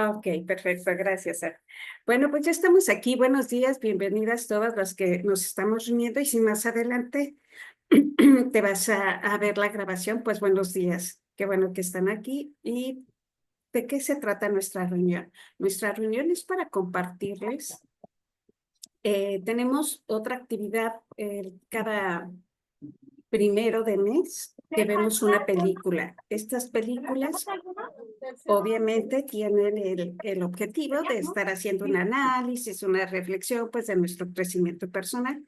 Ok, perfecto, gracias, Sara. Bueno, pues ya estamos aquí. Buenos días, bienvenidas todas las que nos estamos reuniendo y si más adelante te vas a ver la grabación, pues buenos días. Qué bueno que están aquí. ¿Y de qué se trata nuestra reunión? Nuestra reunión es para compartirles. Tenemos otra actividad cada primero de mes que vemos una película. Estas películas obviamente tienen el objetivo de estar haciendo un análisis, una reflexión pues de nuestro crecimiento personal.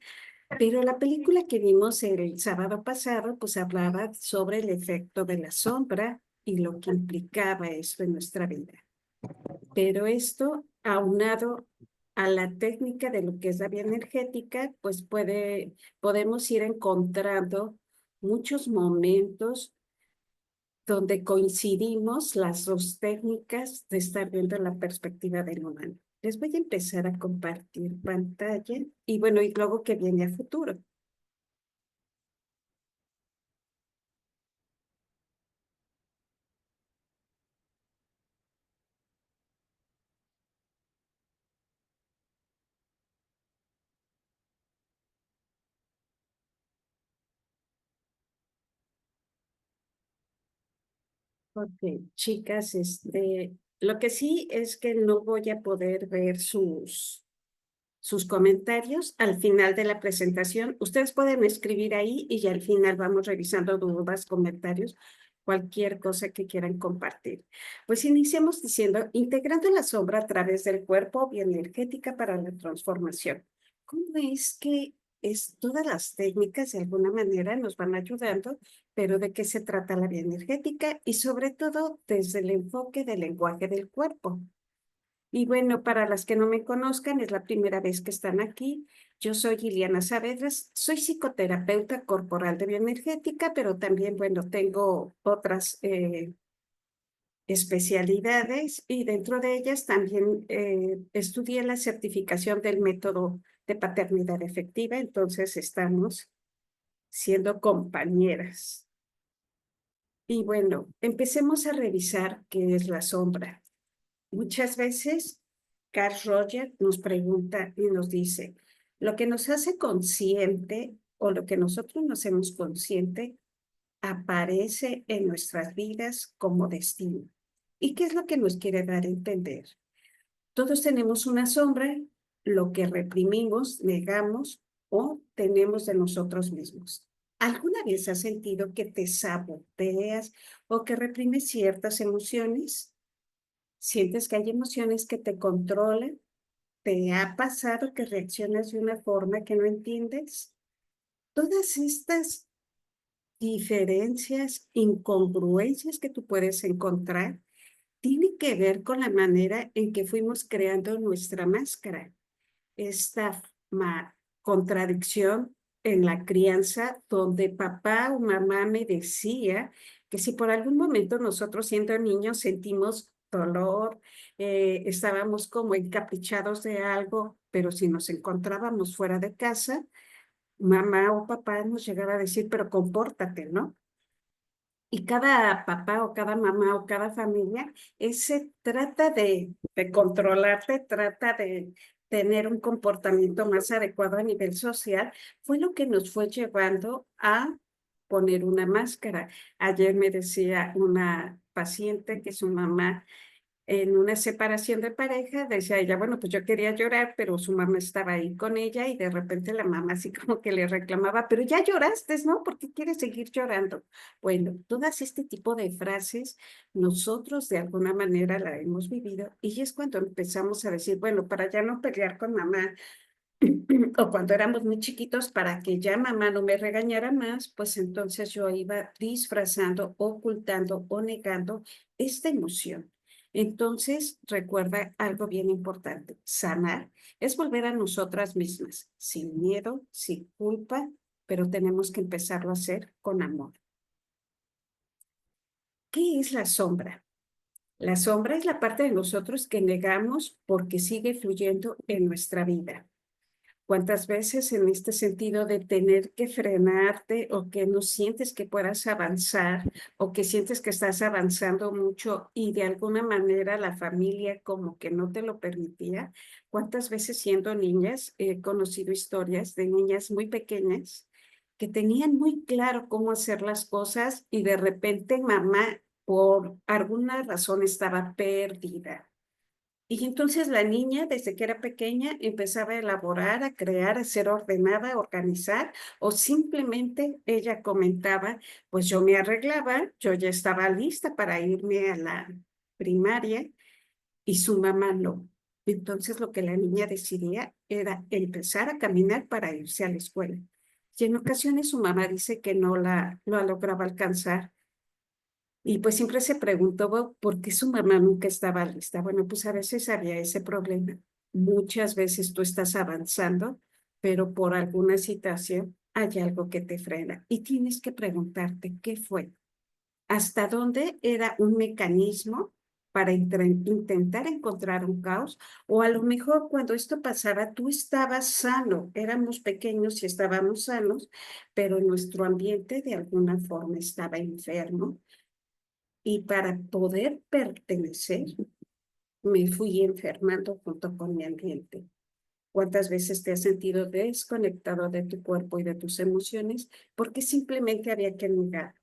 Pero la película que vimos el sábado pasado pues hablaba sobre el efecto de la sombra y lo que implicaba eso en nuestra vida. Pero esto, aunado a la técnica de lo que es la bioenergética, pues podemos ir encontrando muchos momentos donde coincidimos las dos técnicas de estar viendo la perspectiva del humano. Les voy a empezar a compartir pantalla y bueno, y luego que viene a futuro. Ok, chicas, lo que sí es que no voy a poder ver sus comentarios al final de la presentación. Ustedes pueden escribir ahí y ya al final vamos revisando dudas, comentarios, cualquier cosa que quieran compartir. Pues iniciamos diciendo, integrando la sombra a través del cuerpo bioenergética para la transformación. ¿Cómo es que todas las técnicas de alguna manera nos van ayudando, pero de qué se trata la bioenergética y sobre todo desde el enfoque del lenguaje del cuerpo? Y bueno, para las que no me conozcan, es la primera vez que están aquí. Yo soy Iliana Saavedras, soy psicoterapeuta corporal de bioenergética, pero también, bueno, tengo otras especialidades y dentro de ellas también estudié la certificación del método de paternidad efectiva, entonces estamos siendo compañeras. Y bueno, empecemos a revisar qué es la sombra. Muchas veces Carl Roger nos pregunta y nos dice, lo que nos hace consciente o lo que nosotros nos hacemos consciente aparece en nuestras vidas como destino. ¿Y qué es lo que nos quiere dar a entender? Todos tenemos una sombra, lo que reprimimos, negamos o tenemos de nosotros mismos. ¿Alguna vez has sentido que te saboteas o que reprimes ciertas emociones? ¿Sientes que hay emociones que te controlan? ¿Te ha pasado que reaccionas de una forma que no entiendes? Todas estas diferencias, incongruencias que tú puedes encontrar, tienen que ver con la manera en que fuimos creando nuestra máscara. Esta contradicción en la crianza, donde papá o mamá me decía que si por algún momento nosotros siendo niños sentimos dolor, estábamos como encaprichados de algo, pero si nos encontrábamos fuera de casa, mamá o papá nos llegaba a decir, pero compórtate, ¿no? Y cada papá o cada mamá o cada familia, ese trata de controlarte, trata de tener un comportamiento más adecuado a nivel social, fue lo que nos fue llevando a poner una máscara. Ayer me decía una paciente que su mamá en una separación de pareja, decía ella, bueno, pues yo quería llorar, pero su mamá estaba ahí con ella y de repente la mamá así como que le reclamaba, pero ya lloraste, ¿no? ¿Por qué quieres seguir llorando? Bueno, todas este tipo de frases nosotros de alguna manera la hemos vivido y es cuando empezamos a decir, bueno, para ya no pelear con mamá o cuando éramos muy chiquitos, para que ya mamá no me regañara más, pues entonces yo iba disfrazando, ocultando o negando esta emoción. Entonces, recuerda algo bien importante, sanar es volver a nosotras mismas, sin miedo, sin culpa, pero tenemos que empezarlo a hacer con amor. ¿Qué es la sombra? La sombra es la parte de nosotros que negamos porque sigue fluyendo en nuestra vida. ¿Cuántas veces en este sentido de tener que frenarte o que no sientes que puedas avanzar o que sientes que estás avanzando mucho y de alguna manera la familia como que no te lo permitía? ¿Cuántas veces siendo niñas he conocido historias de niñas muy pequeñas que tenían muy claro cómo hacer las cosas y de repente mamá por alguna razón estaba perdida? Y entonces la niña, desde que era pequeña, empezaba a elaborar, a crear, a ser ordenada, a organizar, o simplemente ella comentaba, pues yo me arreglaba, yo ya estaba lista para irme a la primaria y su mamá no. Entonces lo que la niña decidía era empezar a caminar para irse a la escuela. Y en ocasiones su mamá dice que no la lograba alcanzar y pues siempre se preguntó por qué su mamá nunca estaba lista. Bueno, pues a veces había ese problema. Muchas veces tú estás avanzando, pero por alguna situación hay algo que te frena y tienes que preguntarte qué fue, hasta dónde era un mecanismo para intentar encontrar un caos, o a lo mejor cuando esto pasaba tú estabas sano, éramos pequeños y estábamos sanos, pero nuestro ambiente de alguna forma estaba enfermo y para poder pertenecer, me fui enfermando junto con mi ambiente. ¿Cuántas veces te has sentido desconectado de tu cuerpo y de tus emociones? Porque simplemente había que negar.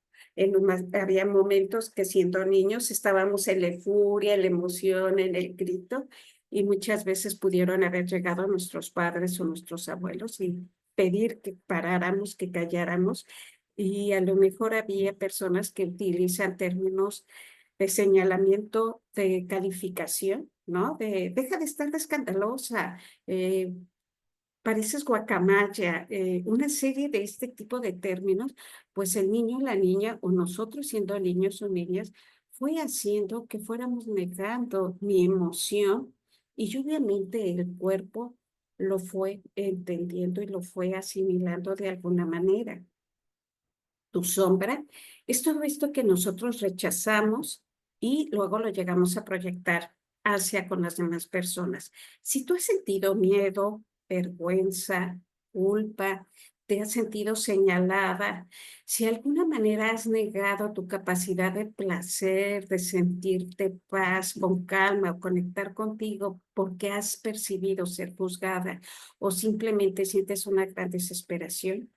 Había momentos que siendo niños estábamos en la furia, en la emoción, en el grito, y muchas veces pudieron haber llegado nuestros padres o nuestros abuelos y pedir que paráramos, que calláramos, y a lo mejor había personas que utilizan términos de señalamiento, de calificación, ¿no? De deja de estar de escandalosa, eh, pareces guacamaya, una serie de este tipo de términos, pues el niño, la niña o nosotros siendo niños o niñas, fue haciendo que fuéramos negando mi emoción y obviamente el cuerpo lo fue entendiendo y lo fue asimilando de alguna manera. Tu sombra es todo esto que nosotros rechazamos y luego lo llegamos a proyectar hacia con las demás personas. Si tú has sentido miedo, vergüenza, culpa, te has sentido señalada, si de alguna manera has negado tu capacidad de placer, de sentirte paz, con calma o conectar contigo porque has percibido ser juzgada o simplemente sientes una gran desesperación,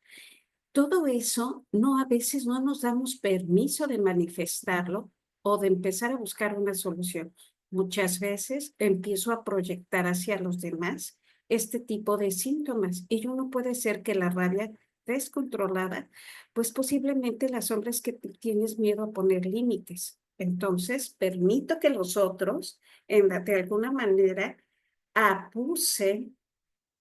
todo eso no, a veces no nos damos permiso de manifestarlo o de empezar a buscar una solución. Muchas veces empiezo a proyectar hacia los demás este tipo de síntomas y uno puede ser que la rabia descontrolada, pues posiblemente la sombra es que tienes miedo a poner límites. Entonces, permito que los otros, de alguna manera, abusen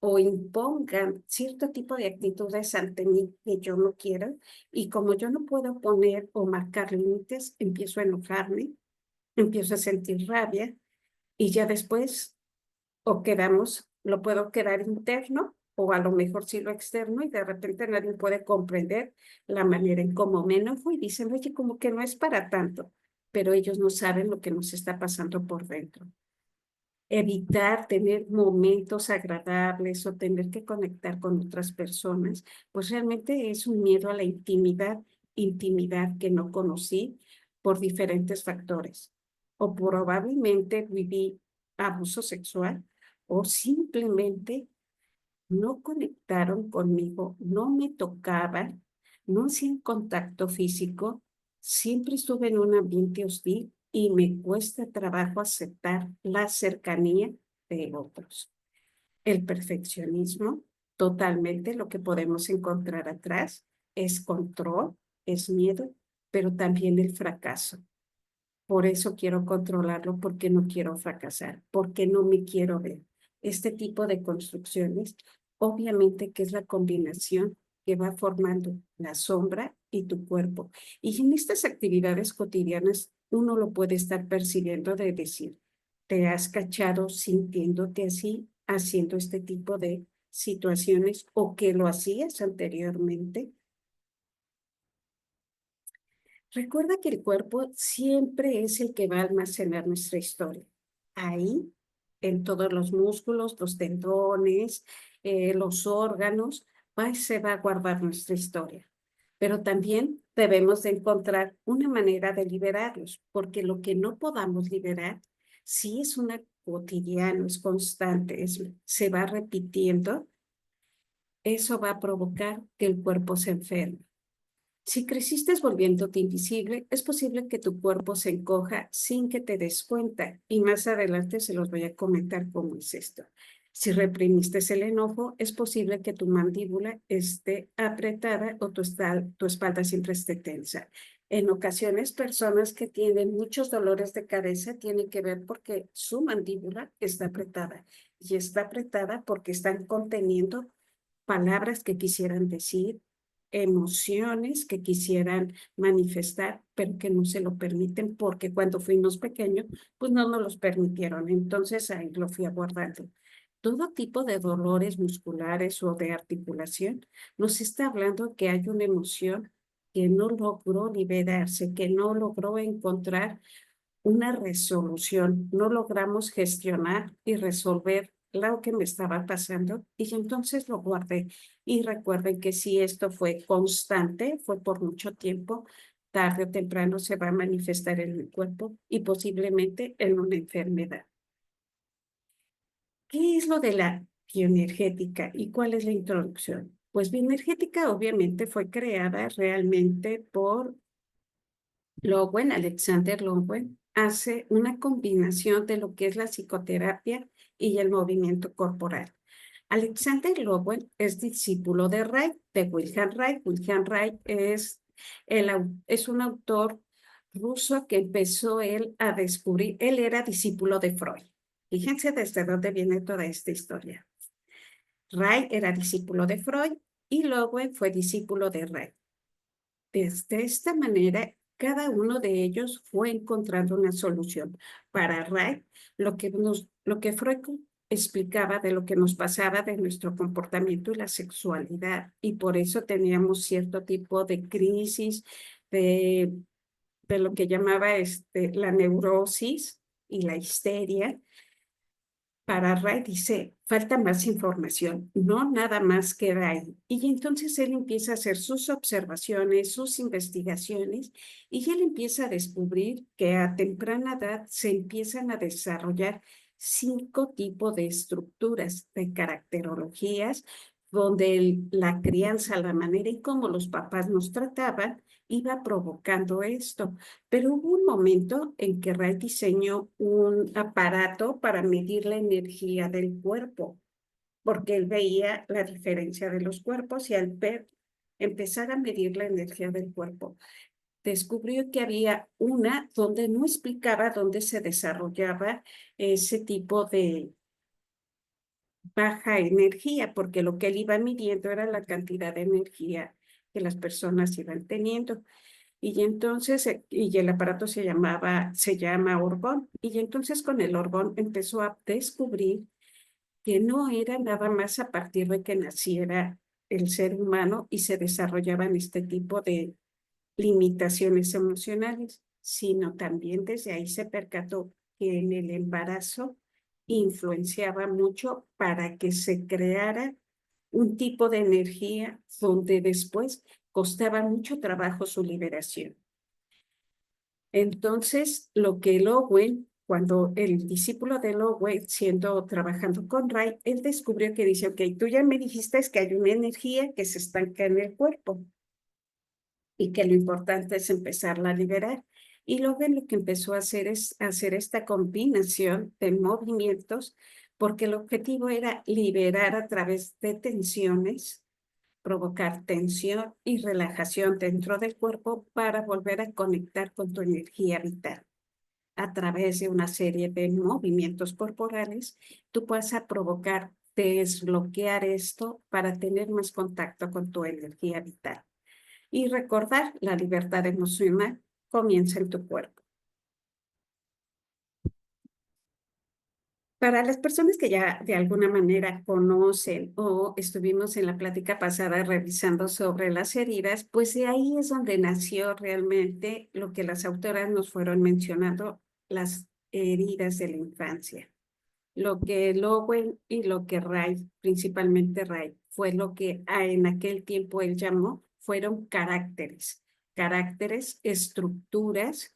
o impongan cierto tipo de actitudes ante mí que yo no quiero, y como yo no puedo poner o marcar límites, empiezo a enojarme, empiezo a sentir rabia y ya después o quedamos, lo puedo quedar interno o a lo mejor sí lo externo y de repente nadie puede comprender la manera en cómo me enojo y dicen, oye, como que no es para tanto, pero ellos no saben lo que nos está pasando por dentro. Evitar tener momentos agradables o tener que conectar con otras personas, pues realmente es un miedo a la intimidad, intimidad que no conocí por diferentes factores. O probablemente viví abuso sexual o simplemente no conectaron conmigo, no me tocaban, no hacían contacto físico, siempre estuve en un ambiente hostil y me cuesta trabajo aceptar la cercanía de otros. El perfeccionismo, totalmente lo que podemos encontrar atrás, es control, es miedo, pero también el fracaso. Por eso quiero controlarlo, porque no quiero fracasar, porque no me quiero ver. Este tipo de construcciones, obviamente que es la combinación que va formando la sombra y tu cuerpo. Y en estas actividades cotidianas uno lo puede estar percibiendo de decir, te has cachado sintiéndote así, haciendo este tipo de situaciones o que lo hacías anteriormente. Recuerda que el cuerpo siempre es el que va a almacenar nuestra historia. Ahí en todos los músculos, los tendones, los órganos, se va a guardar nuestra historia. Pero también debemos de encontrar una manera de liberarlos, porque lo que no podamos liberar, si es una cotidiano, es constante, se va repitiendo, eso va a provocar que el cuerpo se enferme. Si creciste volviéndote invisible, es posible que tu cuerpo se encoja sin que te des cuenta. Y más adelante se los voy a comentar cómo es esto. Si reprimiste el enojo, es posible que tu mandíbula esté apretada o tu espalda siempre esté tensa. En ocasiones, personas que tienen muchos dolores de cabeza tienen que ver porque su mandíbula está apretada. Y está apretada porque están conteniendo palabras que quisieran decir, emociones que quisieran manifestar, pero que no se lo permiten porque cuando fuimos pequeños, pues no nos los permitieron. Entonces ahí lo fui abordando. Todo tipo de dolores musculares o de articulación nos está hablando que hay una emoción que no logró liberarse, que no logró encontrar una resolución, no logramos gestionar y resolver lo que me estaba pasando y entonces lo guardé. Y recuerden que si esto fue constante, fue por mucho tiempo, tarde o temprano se va a manifestar en el cuerpo y posiblemente en una enfermedad. ¿Qué es lo de la bioenergética y cuál es la introducción? Pues bioenergética obviamente fue creada realmente por Lowen, Alexander Lowen, hace una combinación de lo que es la psicoterapia y el movimiento corporal. Alexander Lowen es discípulo de Reich, de Wilhelm Reich. Wilhelm Reich es un autor ruso que empezó él a descubrir, él era discípulo de Freud. Fíjense desde dónde viene toda esta historia. Reich era discípulo de Freud y Lowen fue discípulo de Reich. De esta manera, cada uno de ellos fue encontrando una solución. Para Reich, lo que Freud explicaba de lo que nos pasaba de nuestro comportamiento y la sexualidad, y por eso teníamos cierto tipo de crisis, de, de lo que llamaba la neurosis y la histeria. Para Ray dice, falta más información, no nada más queda ahí. Y entonces él empieza a hacer sus observaciones, sus investigaciones, y él empieza a descubrir que a temprana edad se empiezan a desarrollar 5 tipos de estructuras, de caracterologías, donde la crianza, la manera en cómo los papás nos trataban, iba provocando esto. Pero hubo un momento en que Ray diseñó un aparato para medir la energía del cuerpo, porque él veía la diferencia de los cuerpos y al empezar a medir la energía del cuerpo, descubrió que había una donde no explicaba dónde se desarrollaba ese tipo de baja energía, porque lo que él iba midiendo era la cantidad de energía que las personas iban teniendo. Y entonces, y el aparato se llama Orgón. Y entonces con el Orgón empezó a descubrir que no era nada más a partir de que naciera el ser humano y se desarrollaban este tipo de limitaciones emocionales, sino también desde ahí se percató que en el embarazo influenciaba mucho para que se creara un tipo de energía donde después costaba mucho trabajo su liberación. Entonces, lo que Lowen, cuando el discípulo de Lowen, trabajando con Ray, él descubrió que dice, ok, tú ya me dijiste que hay una energía que se estanca en el cuerpo y que lo importante es empezarla a liberar. Y Lowen lo que empezó a hacer es hacer esta combinación de movimientos porque el objetivo era liberar a través de tensiones, provocar tensión y relajación dentro del cuerpo para volver a conectar con tu energía vital. A través de una serie de movimientos corporales, tú vas a provocar desbloquear esto para tener más contacto con tu energía vital. Y recordar, la libertad emocional comienza en tu cuerpo. Para las personas que ya de alguna manera conocen o estuvimos en la plática pasada revisando sobre las heridas, pues de ahí es donde nació realmente lo que las autoras nos fueron mencionando, las heridas de la infancia. lo que Lowen y lo que Ray, principalmente Ray, fue lo que en aquel tiempo él llamó, fueron caracteres, estructuras.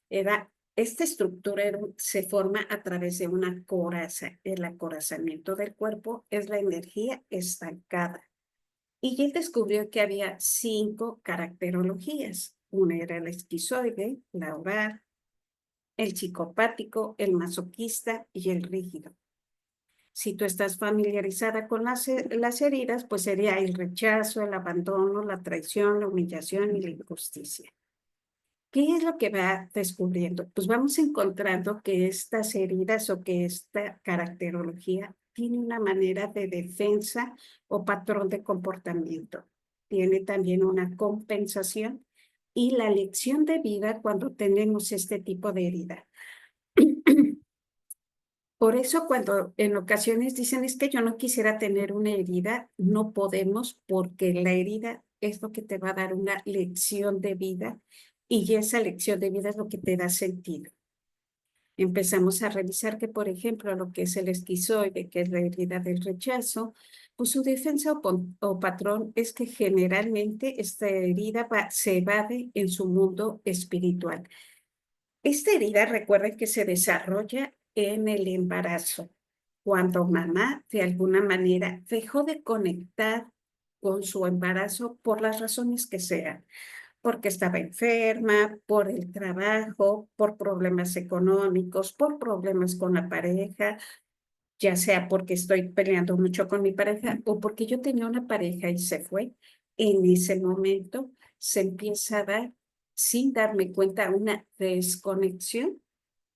Esta estructura se forma a través de una coraza. El acorazamiento del cuerpo es la energía estancada. Y él descubrió que había 5 caracterologías. Una era el esquizoide, la oral, el psicopático, el masoquista y el rígido. Si tú estás familiarizada con las heridas, pues sería el rechazo, el abandono, la traición, la humillación y la injusticia. ¿Qué es lo que va descubriendo? Pues vamos encontrando que estas heridas o que esta caracterología tiene una manera de defensa o patrón de comportamiento. Tiene también una compensación y la lección de vida cuando tenemos este tipo de herida. Por eso cuando en ocasiones dicen es que yo no quisiera tener una herida, no podemos porque la herida es lo que te va a dar una lección de vida y esa lección de vida es lo que te da sentido. Empezamos a revisar que, por ejemplo, lo que es el esquizoide, que es la herida del rechazo, pues su defensa o patrón es que generalmente esta herida se evade en su mundo espiritual. Esta herida, recuerden que se desarrolla en el embarazo, cuando mamá de alguna manera dejó de conectar con su embarazo por las razones que sean, porque estaba enferma, por el trabajo, por problemas económicos, por problemas con la pareja, ya sea porque estoy peleando mucho con mi pareja o porque yo tenía una pareja y se fue. En ese momento se empieza a dar, sin darme cuenta, una desconexión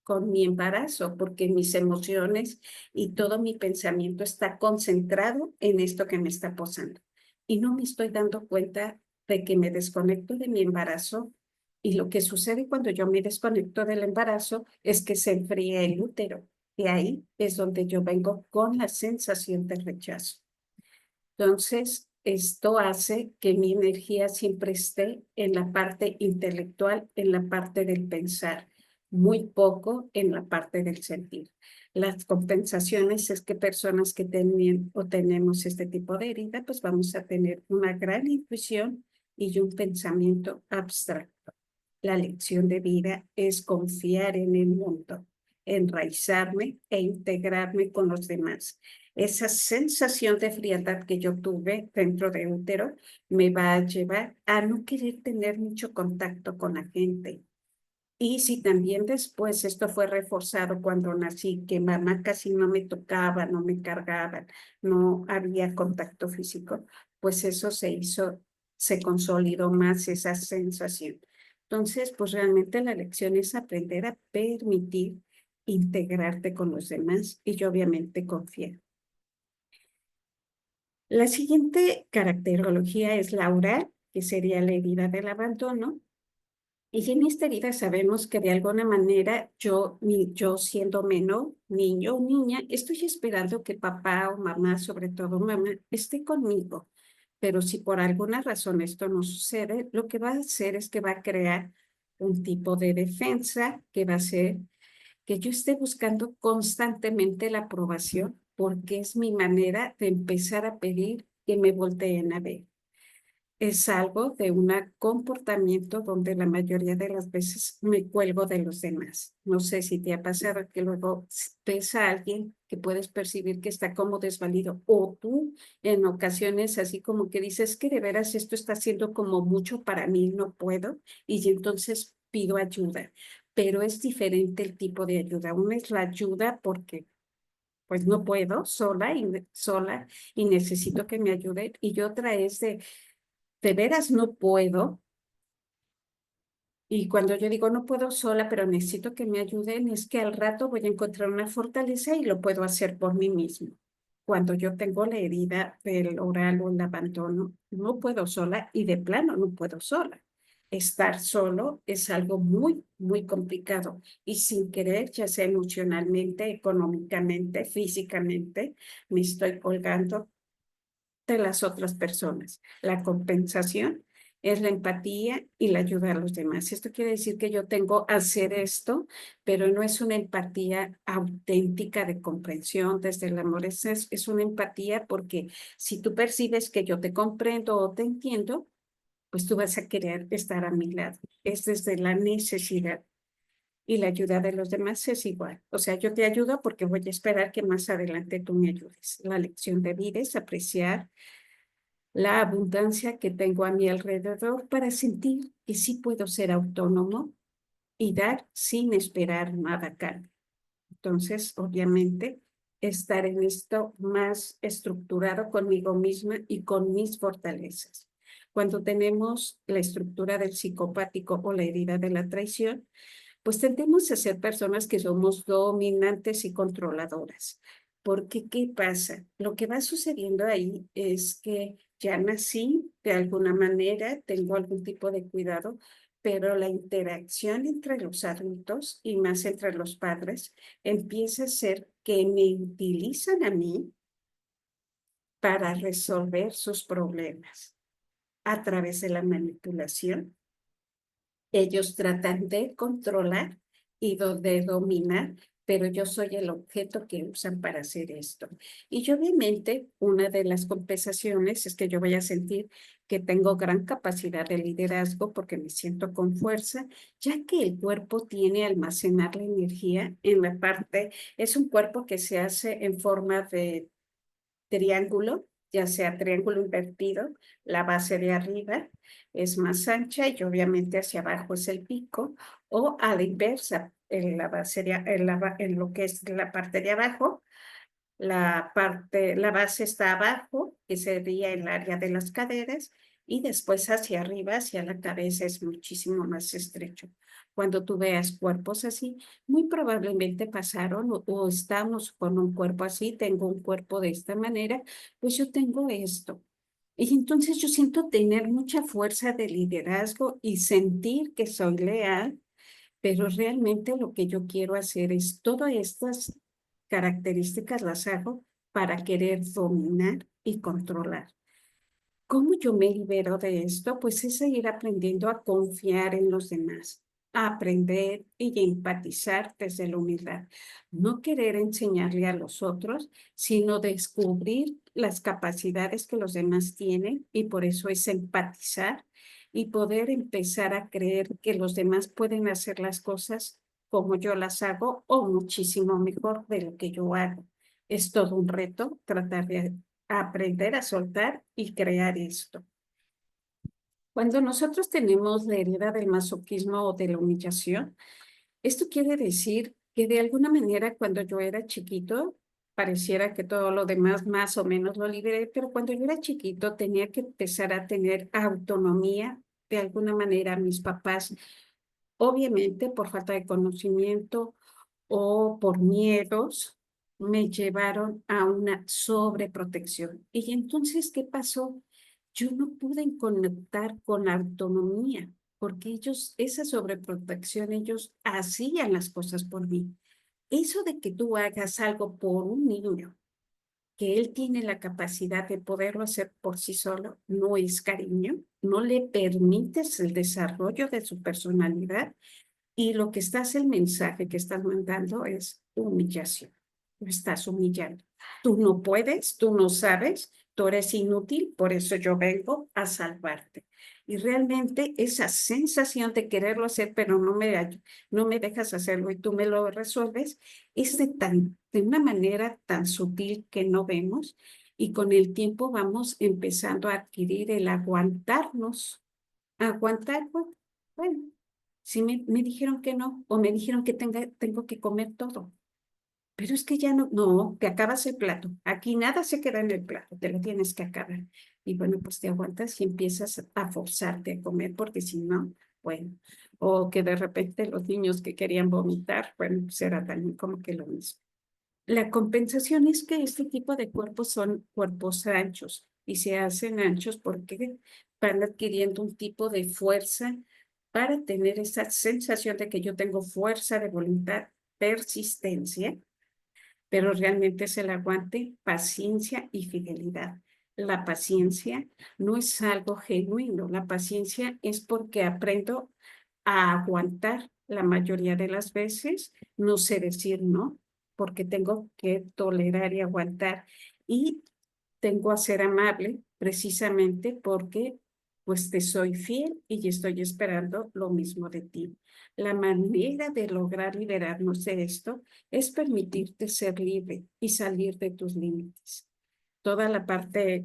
con mi embarazo, porque mis emociones y todo mi pensamiento está concentrado en esto que me está pasando. Y no me estoy dando cuenta de que me desconecto de mi embarazo. Y lo que sucede cuando yo me desconecto del embarazo es que se enfría el útero. Y ahí es donde yo vengo con la sensación de rechazo. Entonces, esto hace que mi energía siempre esté en la parte intelectual, en la parte del pensar, muy poco en la parte del sentir. Las compensaciones es que personas que tienen o tenemos este tipo de herida, pues vamos a tener una gran intuición y un pensamiento abstracto. La lección de vida es confiar en el mundo, enraizarme e integrarme con los demás. Esa sensación de frialdad que yo tuve dentro de útero me va a llevar a no querer tener mucho contacto con la gente. Y si también después esto fue reforzado cuando nací, que mamá casi no me tocaba, no me cargaba, no había contacto físico, pues eso se consolidó más esa sensación. Entonces, pues realmente la lección es aprender a permitir integrarte con los demás y yo obviamente confiar. La siguiente caracterología es la oral, que sería la herida del abandono. Y en esta herida sabemos que de alguna manera yo siendo menor, niño o niña, estoy esperando que papá o mamá, sobre todo mamá, esté conmigo. Pero si por alguna razón esto no sucede, lo que va a hacer es que va a crear un tipo de defensa que va a hacer que yo esté buscando constantemente la aprobación, porque es mi manera de empezar a pedir que me volteen a ver. Es algo de un comportamiento donde la mayoría de las veces me cuelgo de los demás. No sé si te ha pasado que luego ves a alguien que puedes percibir que está como desvalido o tú en ocasiones así como que dices que de veras esto está haciendo como mucho para mí, no puedo y entonces pido ayuda. Pero es diferente el tipo de ayuda. Una es la ayuda porque pues no puedo sola y necesito que me ayude y otra es de veras no puedo. Y cuando yo digo no puedo sola, pero necesito que me ayuden, es que al rato voy a encontrar una fortaleza y lo puedo hacer por mí mismo. Cuando yo tengo la herida del oral o el abandono, no puedo sola y de plano no puedo sola. Estar solo es algo muy, muy complicado y sin querer, ya sea emocionalmente, económicamente, físicamente, me estoy colgando de las otras personas. La compensación es la empatía y la ayuda a los demás. Esto quiere decir que yo tengo que hacer esto, pero no es una empatía auténtica de comprensión desde el amor, es una empatía porque si tú percibes que yo te comprendo o te entiendo, pues tú vas a querer estar a mi lado. Es desde la necesidad. Y la ayuda de los demás es igual. O sea, yo te ayudo porque voy a esperar que más adelante tú me ayudes. La lección de vida es apreciar la abundancia que tengo a mi alrededor para sentir que sí puedo ser autónomo y dar sin esperar nada a cambio. Entonces, obviamente, estar en esto más estructurado conmigo misma y con mis fortalezas. Cuando tenemos la estructura del psicopático o la herida de la traición, pues tendemos a ser personas que somos dominantes y controladoras. Porque, ¿qué pasa? Lo que va sucediendo ahí es que ya nací de alguna manera, tengo algún tipo de cuidado, pero la interacción entre los adultos y más entre los padres empieza a ser que me utilizan a mí para resolver sus problemas a través de la manipulación. Ellos tratan de controlar y de dominar, pero yo soy el objeto que usan para hacer esto. Y yo, obviamente, una de las compensaciones es que yo voy a sentir que tengo gran capacidad de liderazgo porque me siento con fuerza, ya que el cuerpo tiene almacenar la energía en la parte, es un cuerpo que se hace en forma de triángulo, ya sea triángulo invertido, la base de arriba es más ancha y obviamente hacia abajo es el pico, o a la inversa, en la base en lo que es la parte de abajo, la base está abajo, que sería el área de las caderas, y después hacia arriba, hacia la cabeza, es muchísimo más estrecho. Cuando tú veas cuerpos así, muy probablemente pasaron o estamos con un cuerpo así, tengo un cuerpo de esta manera, pues yo tengo esto. Y entonces yo siento tener mucha fuerza de liderazgo y sentir que soy leal, pero realmente lo que yo quiero hacer es todas estas características las hago para querer dominar y controlar. ¿Cómo yo me libero de esto? Pues es ir aprendiendo a confiar en los demás, a aprender y a empatizar desde la humildad. No querer enseñarle a los otros, sino descubrir las capacidades que los demás tienen y por eso es empatizar y poder empezar a creer que los demás pueden hacer las cosas como yo las hago o muchísimo mejor de lo que yo hago. Es todo un reto tratar de aprender a soltar y crear esto. Cuando nosotros tenemos la herida del masoquismo o de la humillación, esto quiere decir que de alguna manera cuando yo era chiquito, pareciera que todo lo demás más o menos lo liberé, pero cuando yo era chiquito tenía que empezar a tener autonomía. De alguna manera mis papás, obviamente por falta de conocimiento o por miedos, me llevaron a una sobreprotección. Y entonces, ¿qué pasó? Yo no pude conectar con la autonomía, porque ellos, esa sobreprotección, ellos hacían las cosas por mí. Eso de que tú hagas algo por un niño, que él tiene la capacidad de poderlo hacer por sí solo, no es cariño, no le permites el desarrollo de su personalidad y lo que estás, el mensaje que estás mandando es humillación. Lo estás humillando. Tú no puedes, tú no sabes, tú eres inútil, por eso yo vengo a salvarte. Y realmente esa sensación de quererlo hacer, pero no me dejas hacerlo y tú me lo resuelves, es de una manera tan sutil que no vemos y con el tiempo vamos empezando a adquirir el aguantarnos. Aguantar, bueno, si me dijeron que no, o me dijeron que tengo que comer todo. Pero es que ya no, te acabas el plato. Aquí nada se queda en el plato, te lo tienes que acabar. Y bueno, pues te aguantas y empiezas a forzarte a comer, porque si no, bueno, o que de repente los niños que querían vomitar, bueno, pues era también como que lo mismo. La compensación es que este tipo de cuerpos son cuerpos anchos y se hacen anchos porque van adquiriendo un tipo de fuerza para tener esa sensación de que yo tengo fuerza de voluntad, persistencia, pero realmente es el aguante, paciencia y fidelidad. la paciencia no es algo genuino. La paciencia es porque aprendo a aguantar la mayoría de las veces. No sé decir no, porque tengo que tolerar y aguantar. Y tengo a ser amable precisamente porque pues te soy fiel y estoy esperando lo mismo de ti. La manera de lograr liberarnos de esto es permitirte ser libre y salir de tus límites. Toda la parte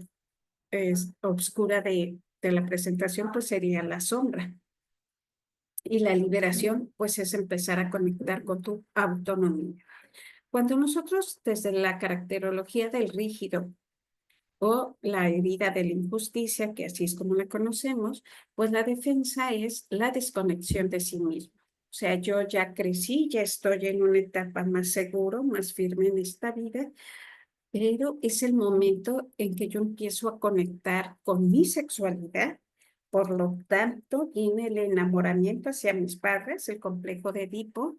oscura de la presentación pues sería la sombra. Y la liberación pues es empezar a conectar con tu autonomía. Cuando nosotros desde la caracterología del rígido o la herida de la injusticia, que así es como la conocemos, pues la defensa es la desconexión de sí mismo. O sea, yo ya crecí, ya estoy en una etapa más seguro, más firme en esta vida, pero es el momento en que yo empiezo a conectar con mi sexualidad. Por lo tanto, viene el enamoramiento hacia mis padres, el complejo de Edipo,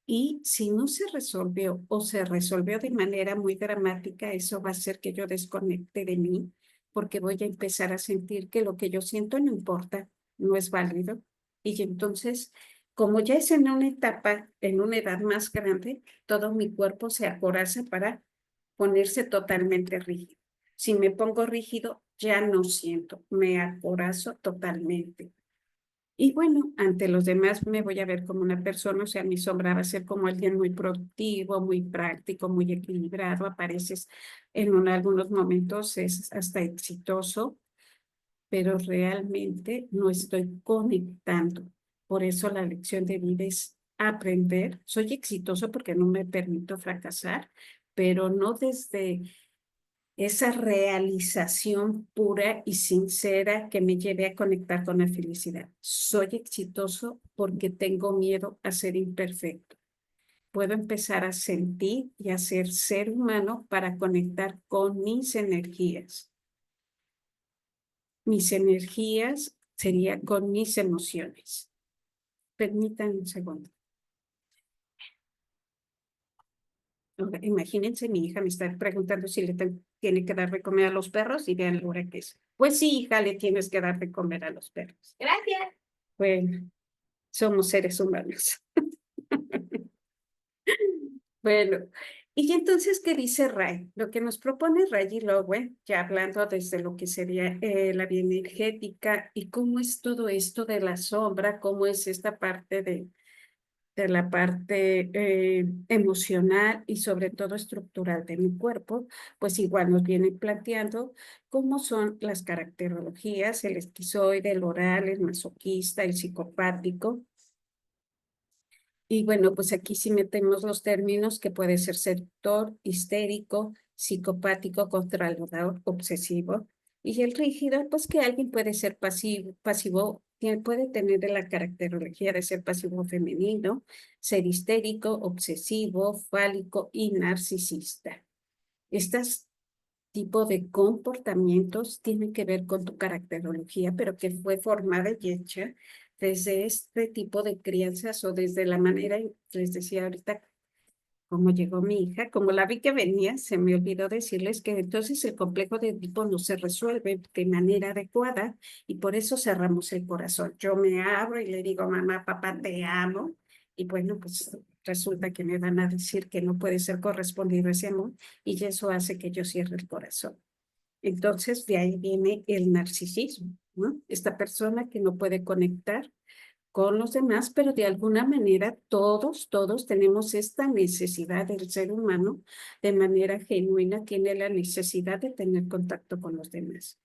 y si no se resolvió o se resolvió de manera muy dramática, eso va a hacer que yo desconecte de mí, porque voy a empezar a sentir que lo que yo siento no importa, no es válido. Y entonces, como ya es en una etapa, en una edad más grande, todo mi cuerpo se acoraza para ponerse totalmente rígido. Si me pongo rígido, ya no siento, me acorazo totalmente. Y bueno, ante los demás me voy a ver como una persona, o sea, mi sombra va a ser como alguien muy productivo, muy práctico, muy equilibrado, apareces algunos momentos, es hasta exitoso, pero realmente no estoy conectando. Por eso la lección de vida es aprender. Soy exitoso porque no me permito fracasar, pero no desde esa realización pura y sincera que me lleve a conectar con la felicidad. Soy exitoso porque tengo miedo a ser imperfecto. Puedo empezar a sentir y a ser ser humano para conectar con mis energías. Mis energías sería con mis emociones. Permítanme un segundo. Ahora, imagínense, mi hija me está preguntando si tiene que dar de comer a los perros y vean la hora que es. Pues sí, hija, le tienes que dar de comer a los perros. Gracias. Bueno, somos seres humanos. Bueno, y entonces, ¿qué dice Ray? Lo que nos propone Ray y Lowe, ya hablando desde lo que sería la bioenergética y cómo es todo esto de la sombra, cómo es esta parte de la parte emocional y sobre todo estructural de mi cuerpo, pues igual nos viene planteando cómo son las caracterologías, el esquizoide, el oral, el masoquista, el psicopático. Y bueno, pues aquí sí metemos los términos que puede ser seductor, histérico, psicopático, controlador, obsesivo. Y el rígido, pues que alguien puede ser pasivo, puede tener la caracterología de ser pasivo femenino, ser histérico, obsesivo, fálico y narcisista. Estos tipos de comportamientos tienen que ver con tu caracterología, pero que fue formada y hecha desde este tipo de crianzas o desde la manera, les decía ahorita, como llegó mi hija, como la vi que venía, se me olvidó decirles que entonces el complejo de Edipo no se resuelve de manera adecuada y por eso cerramos el corazón. Yo me abro y le digo, mamá, papá, te amo. Y bueno, pues resulta que me van a decir que no puede ser correspondido ese amor y eso hace que yo cierre el corazón. Entonces, de ahí viene el narcisismo, ¿no? Esta persona que no puede conectar con los demás, pero de alguna manera todos tenemos esta necesidad del ser humano de manera genuina, tiene la necesidad de tener contacto con los demás.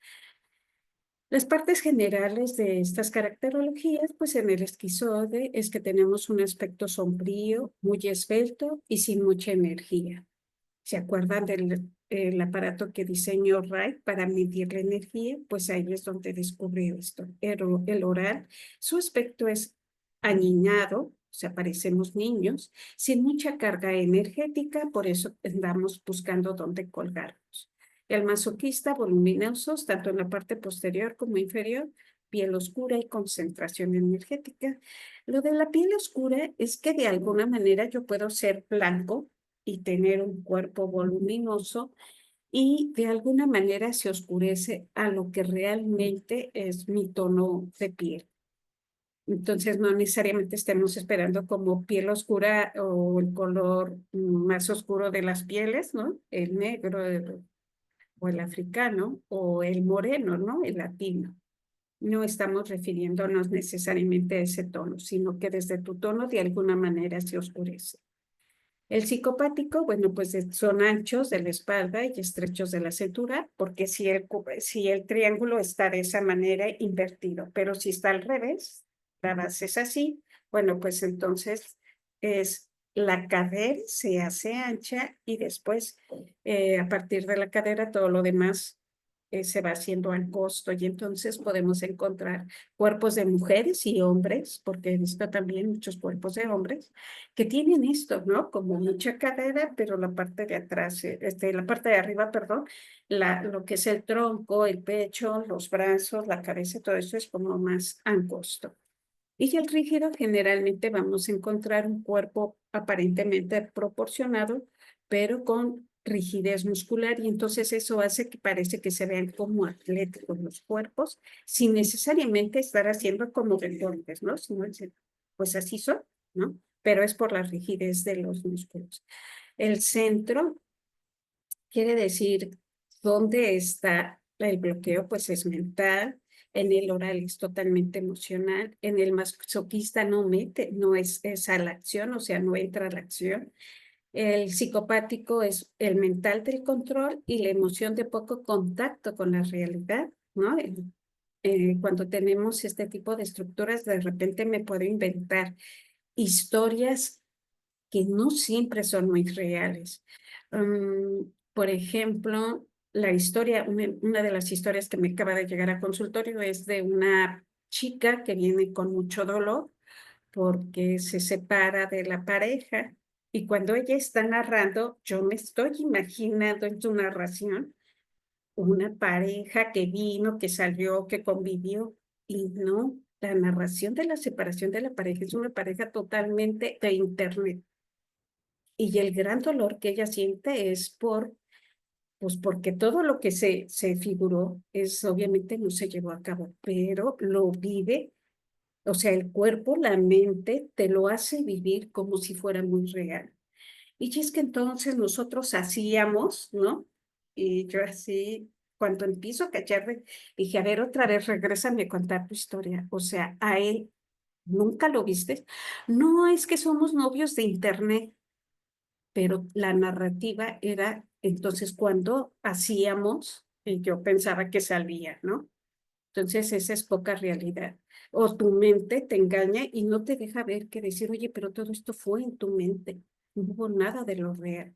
Las partes generales de estas caracterologías, pues en el esquizoide es que tenemos un aspecto sombrío, muy esbelto y sin mucha energía. ¿Se acuerdan del el aparato que diseñó Wright para medir la energía? Pues ahí es donde descubrió esto. El oral, su aspecto es aniñado, o sea, parecemos niños, sin mucha carga energética, por eso andamos buscando dónde colgarnos. El masoquista, voluminosos, tanto en la parte posterior como inferior, piel oscura y concentración energética. Lo de la piel oscura es que de alguna manera yo puedo ser blanco y tener un cuerpo voluminoso y de alguna manera se oscurece a lo que realmente es mi tono de piel. Entonces, no necesariamente estemos esperando como piel oscura o el color más oscuro de las pieles, ¿no? El negro o el africano o el moreno, ¿no? El latino. No estamos refiriéndonos necesariamente a ese tono, sino que desde tu tono de alguna manera se oscurece. El psicopático, bueno, pues son anchos de la espalda y estrechos de la cintura, porque si el triángulo está de esa manera invertido, pero si está al revés, la base es así, bueno, pues entonces es la cadera se hace ancha y después a partir de la cadera todo lo demás se va haciendo angosto y entonces podemos encontrar cuerpos de mujeres y hombres, porque he visto también muchos cuerpos de hombres que tienen esto, ¿no? Como mucha cadera, pero la parte de atrás, la parte de arriba, perdón, lo que es el tronco, el pecho, los brazos, la cabeza, todo eso es como más angosto. Y el rígido generalmente vamos a encontrar un cuerpo aparentemente proporcionado, pero con rigidez muscular y entonces eso hace que parece que se vean como atléticos los cuerpos, sin necesariamente estar haciendo como deportes, ¿no? Sino pues así son, ¿no? Pero es por la rigidez de los músculos. El centro quiere decir dónde está el bloqueo, pues es mental, en el oral es totalmente emocional, en el masoquista no mete, no es a la acción, o sea, no entra a la acción. El psicopático es el mental del control y la emoción de poco contacto con la realidad, ¿no? Cuando tenemos este tipo de estructuras, de repente me puedo inventar historias que no siempre son muy reales. Por ejemplo, una de las historias que me acaba de llegar a consultorio es de una chica que viene con mucho dolor porque se separa de la pareja y cuando ella está narrando, yo me estoy imaginando en su narración una pareja que vino, que salió, que convivió y no, la narración de la separación de la pareja es una pareja totalmente de internet. Y el gran dolor que ella siente es pues porque todo lo que se figuró es obviamente no se llevó a cabo, pero lo vive, o sea, el cuerpo, la mente te lo hace vivir como si fuera muy real. Y es que entonces nosotros hacíamos, ¿no? Y yo así, cuando empiezo a cacharme, dije, a ver, otra vez, regrésame a contar tu historia. O sea, a él, ¿nunca lo viste? No, es que somos novios de internet, pero la narrativa era entonces cuando hacíamos, y yo pensaba que salía, ¿no? Entonces esa es poca realidad. O tu mente te engaña y no te deja ver que decir, oye, pero todo esto fue en tu mente, no hubo nada de lo real.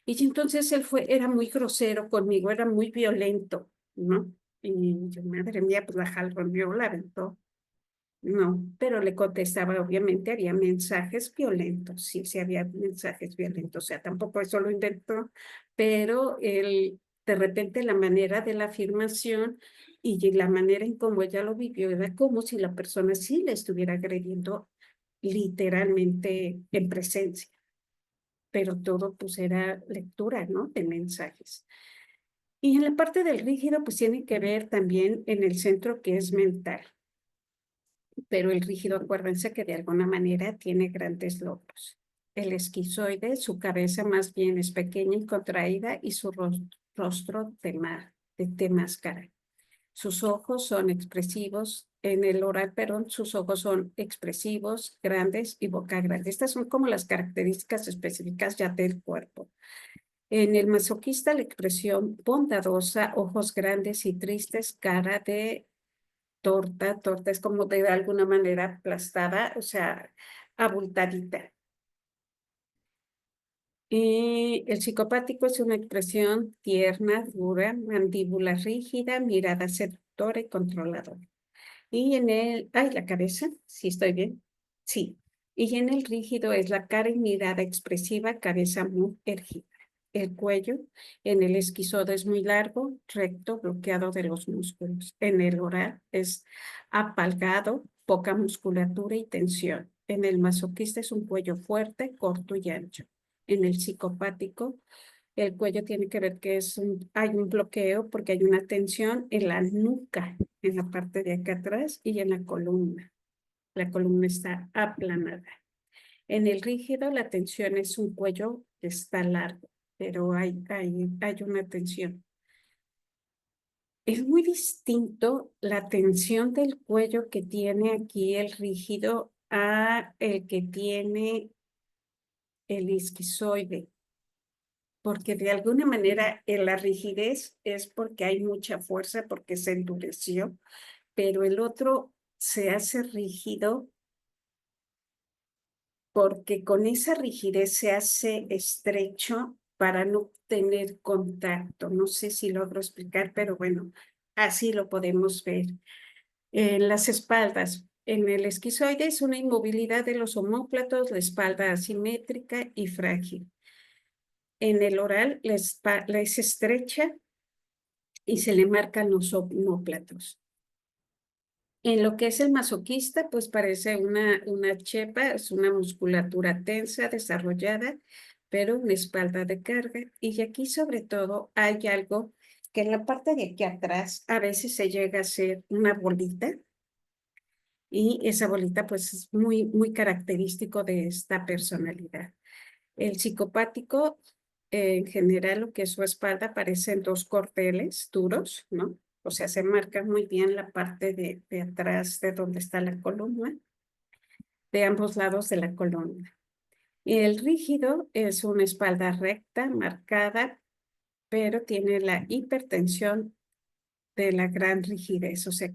Y entonces era muy grosero conmigo, era muy violento, ¿no? Y yo, madre mía, pues la jalroneó, la aventó. No, pero le contestaba, obviamente, había mensajes violentos, sí, sí había mensajes violentos, o sea, tampoco eso lo inventó, pero de repente la manera de la afirmación y la manera en cómo ella lo vivió era como si la persona sí le estuviera agrediendo literalmente en presencia, pero todo pues era lectura, ¿no? De mensajes. Y en la parte del rígido pues tiene que ver también en el centro que es mental. Pero el rígido, acuérdense que de alguna manera tiene grandes lóbulos. El esquizoide, su cabeza más bien es pequeña y contraída y su rostro de máscara. Sus ojos son expresivos. En el oral perón, sus ojos son expresivos, grandes y boca grande. Estas son como las características específicas ya del cuerpo. En el masoquista, la expresión bondadosa, ojos grandes y tristes, cara de torta es como de alguna manera aplastada, o sea, abultadita. Y el psicopático es una expresión tierna, dura, mandíbula rígida, mirada seductora y controladora. Y la cabeza, sí estoy bien, sí. Y en el rígido es la cara y mirada expresiva, cabeza muy erguida. El cuello en el esquizoide es muy largo, recto, bloqueado de los músculos. En el oral es apalgado, poca musculatura y tensión. En el masoquista es un cuello fuerte, corto y ancho. En el psicopático El cuello tiene que ver que hay un bloqueo porque hay una tensión en la nuca, en la parte de acá atrás y en la columna. La columna está aplanada. En el rígido, la tensión es un cuello que está largo, pero hay una tensión. Es muy distinto la tensión del cuello que tiene aquí el rígido a el que tiene el esquizoide, porque de alguna manera la rigidez es porque hay mucha fuerza, porque se endureció, pero el otro se hace rígido porque con esa rigidez se hace estrecho para no tener contacto. No sé si logro explicar, pero bueno, así lo podemos ver. En las espaldas, en el esquizoide es una inmovilidad de los omóplatos, la espalda asimétrica y frágil. En el oral, la es estrecha y se le marcan los omóplatos. En lo que es el masoquista, pues parece una chepa, es una musculatura tensa, desarrollada, pero una espalda de carga. Y aquí sobre todo hay algo que en la parte de aquí atrás a veces se llega a ser una bolita y esa bolita pues es muy característico de esta personalidad. El psicopático, en general, lo que es su espalda, parecen dos cordeles duros, ¿no? O sea, se marca muy bien la parte de atrás de donde está la columna, de ambos lados de la columna. Y el rígido es una espalda recta, marcada, pero tiene la hipertensión de la gran rigidez. O sea,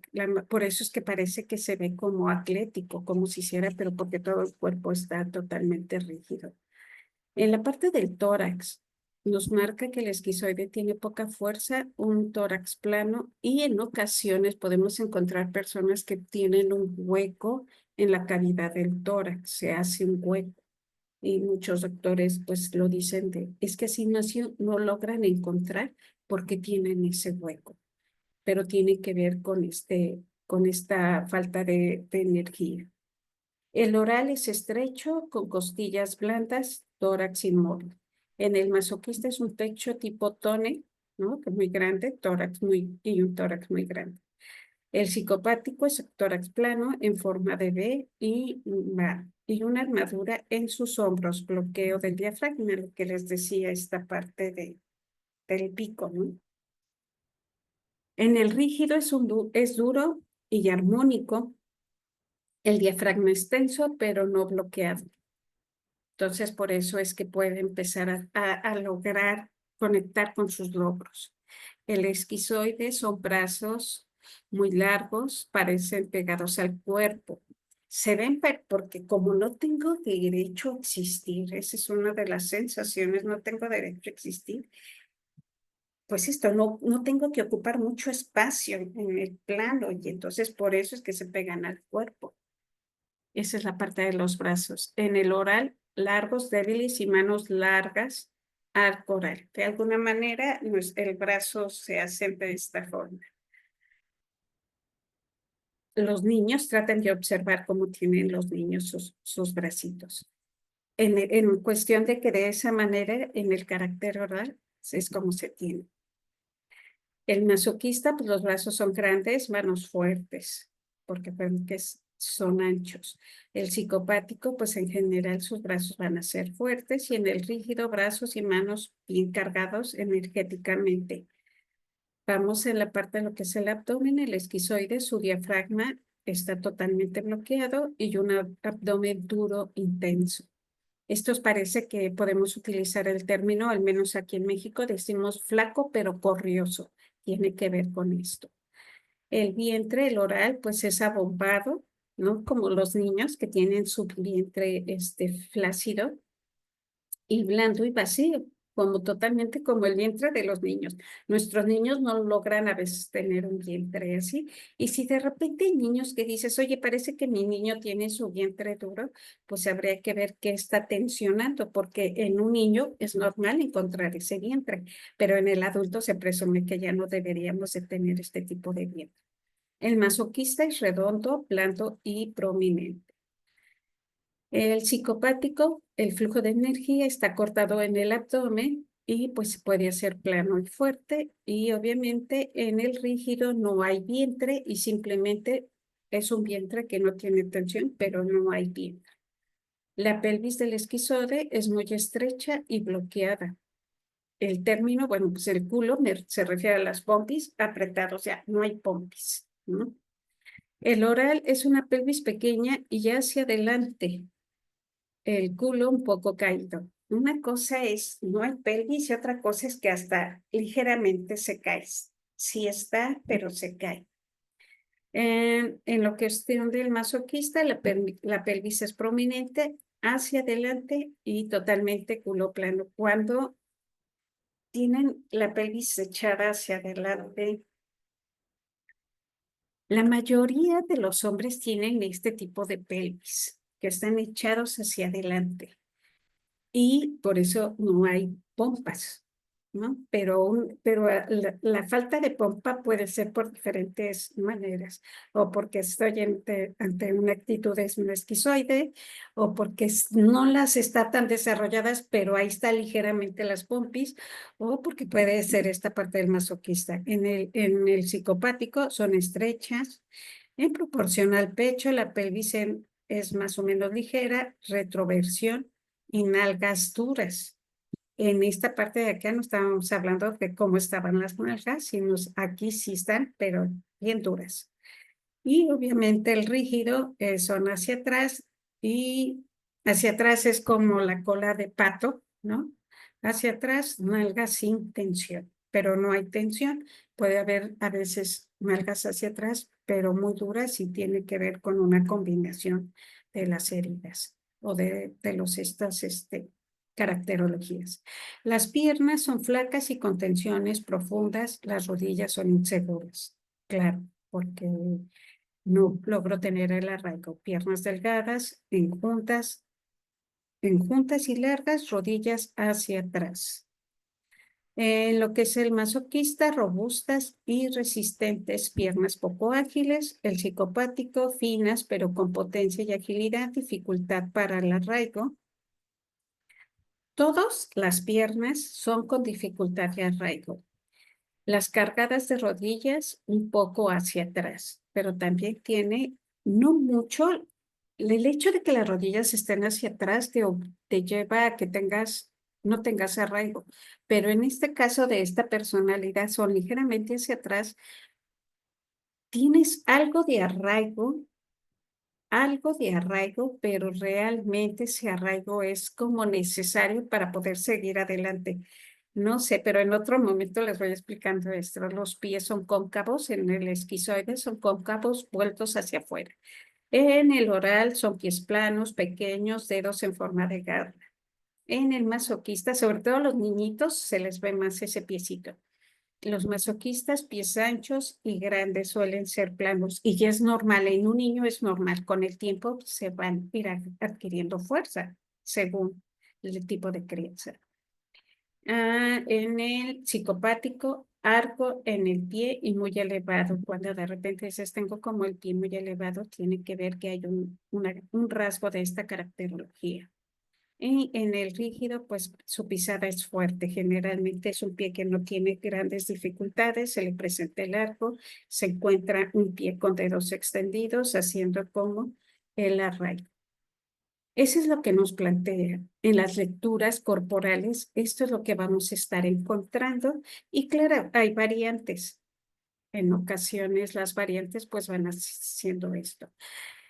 por eso es que parece que se ve como atlético, como si hiciera, pero porque todo el cuerpo está totalmente rígido. En la parte del tórax, nos marca que el esquizoide tiene poca fuerza, un tórax plano y en ocasiones podemos encontrar personas que tienen un hueco en la cavidad del tórax, se hace un hueco. Y muchos doctores pues lo dicen es que así no logran encontrar por qué tienen ese hueco, pero tiene que ver con esta falta de energía. El oral es estrecho, con costillas blandas, tórax inmóvil. En el masoquista es un pecho tipo tone, ¿no? Que es muy grande, y un tórax muy grande. El psicopático es tórax plano en forma de V y una armadura en sus hombros, bloqueo del diafragma, lo que les decía, esta parte del pico, ¿no? En el rígido es duro y armónico. El diafragma es tenso, pero no bloqueado. Entonces, por eso es que puede empezar a lograr conectar con sus logros. El esquizoide son brazos muy largos, parecen pegados al cuerpo. Se ven porque como no tengo derecho a existir, esa es una de las sensaciones, no tengo derecho a existir, pues esto, no tengo que ocupar mucho espacio en el plano y entonces por eso es que se pegan al cuerpo. Esa es la parte de los brazos. En el oral, largos, débiles y manos largas, arco oral. De alguna manera, el brazo se hace de esta forma. Los niños tratan de observar cómo tienen los niños sus bracitos. En cuestión de que de esa manera, en el carácter oral, es como se tiene. El masoquista, pues los brazos son grandes, manos fuertes, porque son anchos. El psicopático, pues en general sus brazos van a ser fuertes y en el rígido, brazos y manos bien cargados energéticamente. Vamos en la parte de lo que es el abdomen, el esquizoide, su diafragma está totalmente bloqueado y un abdomen duro, intenso. Estos parece que podemos utilizar el término, al menos aquí en México, decimos flaco pero corrioso. Tiene que ver con esto. El vientre, el oral, pues es abombado, ¿no? Como los niños que tienen su vientre flácido y blando y vacío, como totalmente como el vientre de los niños. Nuestros niños no logran a veces tener un vientre así. Y si de repente hay niños que dices, oye, parece que mi niño tiene su vientre duro, pues habría que ver qué está tensionando, porque en un niño es normal encontrar ese vientre, pero en el adulto se presume que ya no deberíamos de tener este tipo de vientre. El masoquista es redondo, blando y prominente. El psicopático, el flujo de energía está cortado en el abdomen y pues puede ser plano y fuerte, y obviamente en el rígido no hay vientre y simplemente es un vientre que no tiene tensión, pero no hay vientre. La pelvis del esquizoide es muy estrecha y bloqueada. El término, bueno, pues el culo se refiere a las pompis apretadas, o sea, no hay pompis, ¿no? El oral es una pelvis pequeña y hacia adelante, el culo un poco caído. Una cosa es, no hay pelvis y otra cosa es que hasta ligeramente se cae. Sí está, pero se cae. En lo cuestión del masoquista, la pelvis es prominente hacia adelante y totalmente culo plano. Cuando tienen la pelvis echada hacia adelante, la mayoría de los hombres tienen este tipo de pelvis, que están echados hacia adelante. Y por eso no hay pompas, ¿no? Pero la falta de pompa puede ser por diferentes maneras, o porque estoy ante una actitud esquizoide, o porque no las está tan desarrolladas, pero ahí está ligeramente las pompis, o porque puede ser esta parte del masoquista. En el psicopático son estrechas, en proporción al pecho, la pelvis es más o menos ligera, retroversión y nalgas duras. En esta parte de acá no estábamos hablando de cómo estaban las nalgas, sino aquí sí están, pero bien duras. Y obviamente el rígido son hacia atrás y hacia atrás es como la cola de pato, ¿no? Hacia atrás, nalgas sin tensión, pero no hay tensión. Puede haber a veces nalgas hacia atrás, pero muy duras y tiene que ver con una combinación de las heridas o de estas caracterologías. Las piernas son flacas y con tensiones profundas, las rodillas son inseguras, claro, porque no logro tener el arraigo. Piernas delgadas, en juntas y largas, rodillas hacia atrás. En lo que es el masoquista, robustas y resistentes, piernas poco ágiles, el psicopático, finas pero con potencia y agilidad, dificultad para el arraigo. Todas las piernas son con dificultad de arraigo. Las cargadas de rodillas un poco hacia atrás, pero también tiene no mucho, el hecho de que las rodillas estén hacia atrás te lleva a que no tengas arraigo, pero en este caso de esta personalidad son ligeramente hacia atrás, tienes algo de arraigo, pero realmente ese arraigo es como necesario para poder seguir adelante. No sé, pero en otro momento les voy explicando esto. Los pies son cóncavos, en el esquizoide son cóncavos vueltos hacia afuera. En el oral son pies planos, pequeños, dedos en forma de garra. En el masoquista, sobre todo a los niñitos, se les ve más ese piecito. Los masoquistas, pies anchos y grandes, suelen ser planos y ya es normal, en un niño es normal, con el tiempo se van a ir adquiriendo fuerza según el tipo de crianza. En el psicopático, arco en el pie y muy elevado. Cuando de repente dices, tengo como el pie muy elevado, tiene que ver que hay un rasgo de esta caracterología. Y en el rígido, pues su pisada es fuerte. Generalmente es un pie que no tiene grandes dificultades, se le presenta el arco, se encuentra un pie con dedos extendidos, haciendo como el arraigo. Eso es lo que nos plantea en las lecturas corporales. Esto es lo que vamos a estar encontrando. Y claro, hay variantes. En ocasiones las variantes pues van haciendo esto.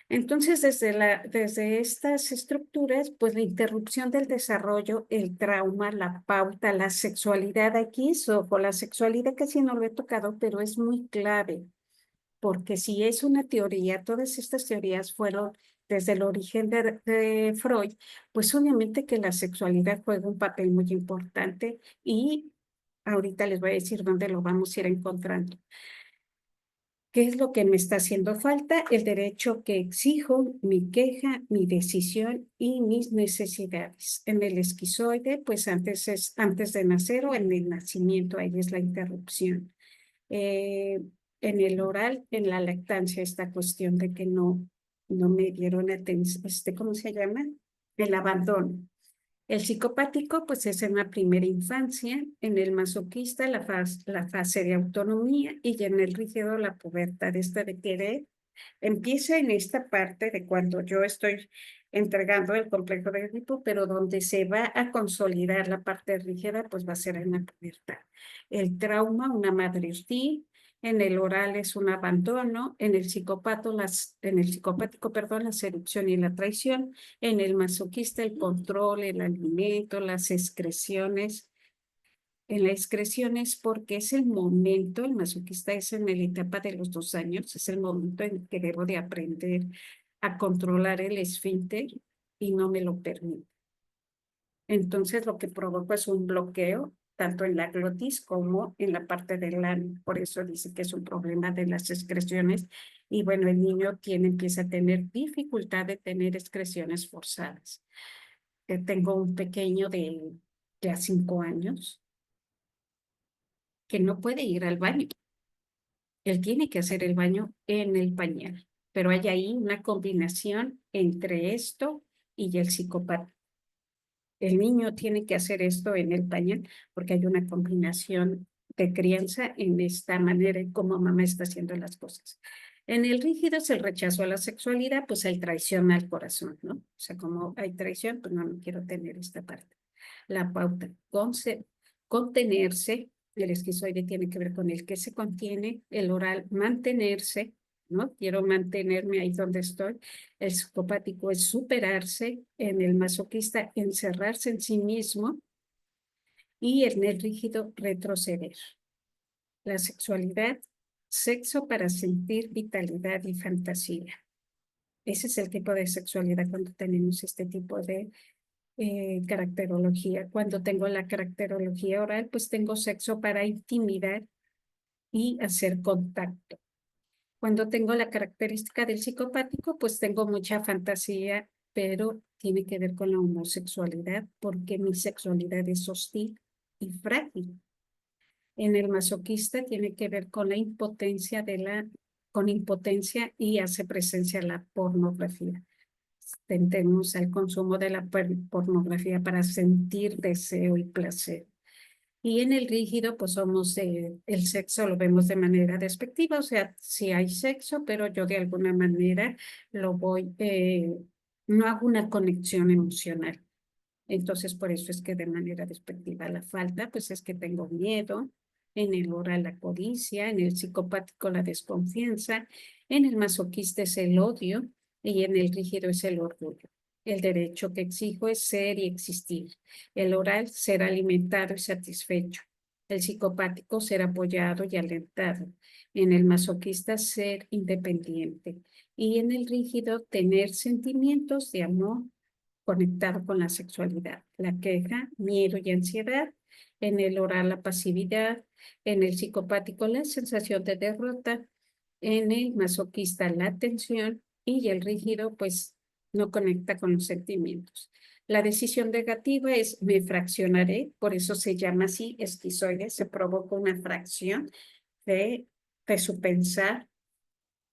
Entonces, desde estas estructuras, pues la interrupción del desarrollo, el trauma, la pauta, la sexualidad aquí, ojo, la sexualidad casi no lo he tocado, pero es muy clave, porque si es una teoría, todas estas teorías fueron desde el origen de Freud, pues obviamente que la sexualidad juega un papel muy importante y ahorita les voy a decir dónde lo vamos a ir encontrando. ¿Qué es lo que me está haciendo falta? El derecho que exijo, mi queja, mi decisión y mis necesidades. En el esquizoide, pues antes de nacer o en el nacimiento, ahí es la interrupción. En el oral, en la lactancia, esta cuestión de que no me dieron atención, ¿cómo se llama? El abandono. El psicopático, pues es en la primera infancia, en el masoquista la fase de autonomía y en el rígido la pubertad esta de querer. Empieza en esta parte de cuando yo estoy entregando el complejo de Edipo, pero donde se va a consolidar la parte rígida, pues va a ser en la pubertad. El trauma, una madre hostil, en el oral es un abandono, en el psicopático, perdón, la seducción y la traición, en el masoquista el control, el alimento, las excreciones. En las excreciones porque es el momento, el masoquista es en la etapa de los 2 años, es el momento en que debo de aprender a controlar el esfínter y no me lo permite. Entonces lo que provoca es un bloqueo tanto en la glotis como en la parte del ano. Por eso dice que es un problema de las excreciones y bueno, el niño empieza a tener dificultad de tener excreciones forzadas. Tengo un pequeño de ya 5 años que no puede ir al baño. Él tiene que hacer el baño en el pañal, pero hay ahí una combinación entre esto y el psicópata. El niño tiene que hacer esto en el pañal porque hay una combinación de crianza en esta manera en cómo mamá está haciendo las cosas. En el rígido es el rechazo a la sexualidad, pues hay traición al corazón, ¿no? O sea, como hay traición, pues no quiero tener esta parte. La pauta, contenerse, el esquizoide tiene que ver con el que se contiene, el oral, mantenerse, ¿no? Quiero mantenerme ahí donde estoy. El psicopático es superarse, en el masoquista encerrarse en sí mismo y en el rígido retroceder. La sexualidad, sexo para sentir vitalidad y fantasía. Ese es el tipo de sexualidad cuando tenemos este tipo de caracterología. Cuando tengo la caracterología oral, pues tengo sexo para intimidar y hacer contacto. Cuando tengo la característica del psicopático, pues tengo mucha fantasía, pero tiene que ver con la homosexualidad, porque mi sexualidad es hostil y frágil. En el masoquista tiene que ver con la impotencia con impotencia y hace presencia la pornografía. Tendemos al consumo de la pornografía para sentir deseo y placer. Y en el rígido, pues somos, el sexo lo vemos de manera despectiva, o sea, sí hay sexo, pero yo de alguna manera no hago una conexión emocional. Entonces, por eso es que de manera despectiva la falta, pues es que tengo miedo, en el oral la codicia, en el psicopático la desconfianza, en el masoquista es el odio y en el rígido es el orgullo. El derecho que exijo es ser y existir. El oral, ser alimentado y satisfecho. El psicopático, ser apoyado y alentado. En el masoquista, ser independiente. Y en el rígido, tener sentimientos de amor conectado con la sexualidad. La queja, miedo y ansiedad. En el oral, la pasividad. En el psicopático, la sensación de derrota. En el masoquista, la tensión. Y el rígido, pues, no conecta con los sentimientos. La decisión negativa es me fraccionaré, por eso se llama así esquizoide, se provoca una fracción de su pensar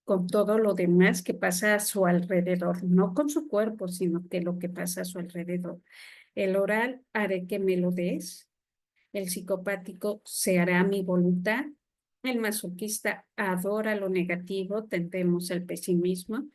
con todo lo demás que pasa a su alrededor, no con su cuerpo, sino que lo que pasa a su alrededor. El oral haré que me lo des, el psicopático se hará mi voluntad, el masoquista adora lo negativo, tendemos al pesimismo,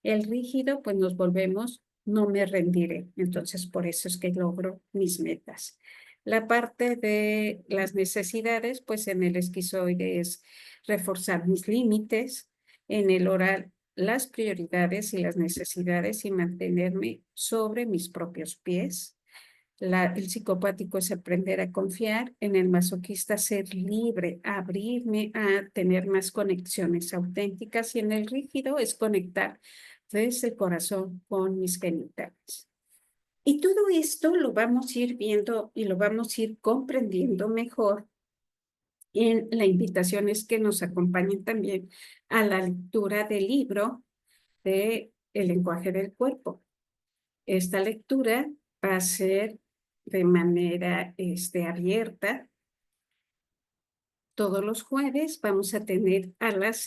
el rígido, pues nos volvemos, no me rendiré. Entonces, por eso es que logro mis metas. La parte de las necesidades, pues en el esquizoide es reforzar mis límites, en el oral las prioridades y las necesidades y mantenerme sobre mis propios pies. El psicopático es aprender a confiar, en el masoquista ser libre, abrirme a tener más conexiones auténticas y en el rígido es conectar desde el corazón con mis genitales. Y todo esto lo vamos a ir viendo y lo vamos a ir comprendiendo mejor. En la invitación es que nos acompañen también a la lectura del libro de El lenguaje del cuerpo. Esta lectura va a ser de manera abierta Todos los jueves vamos a tener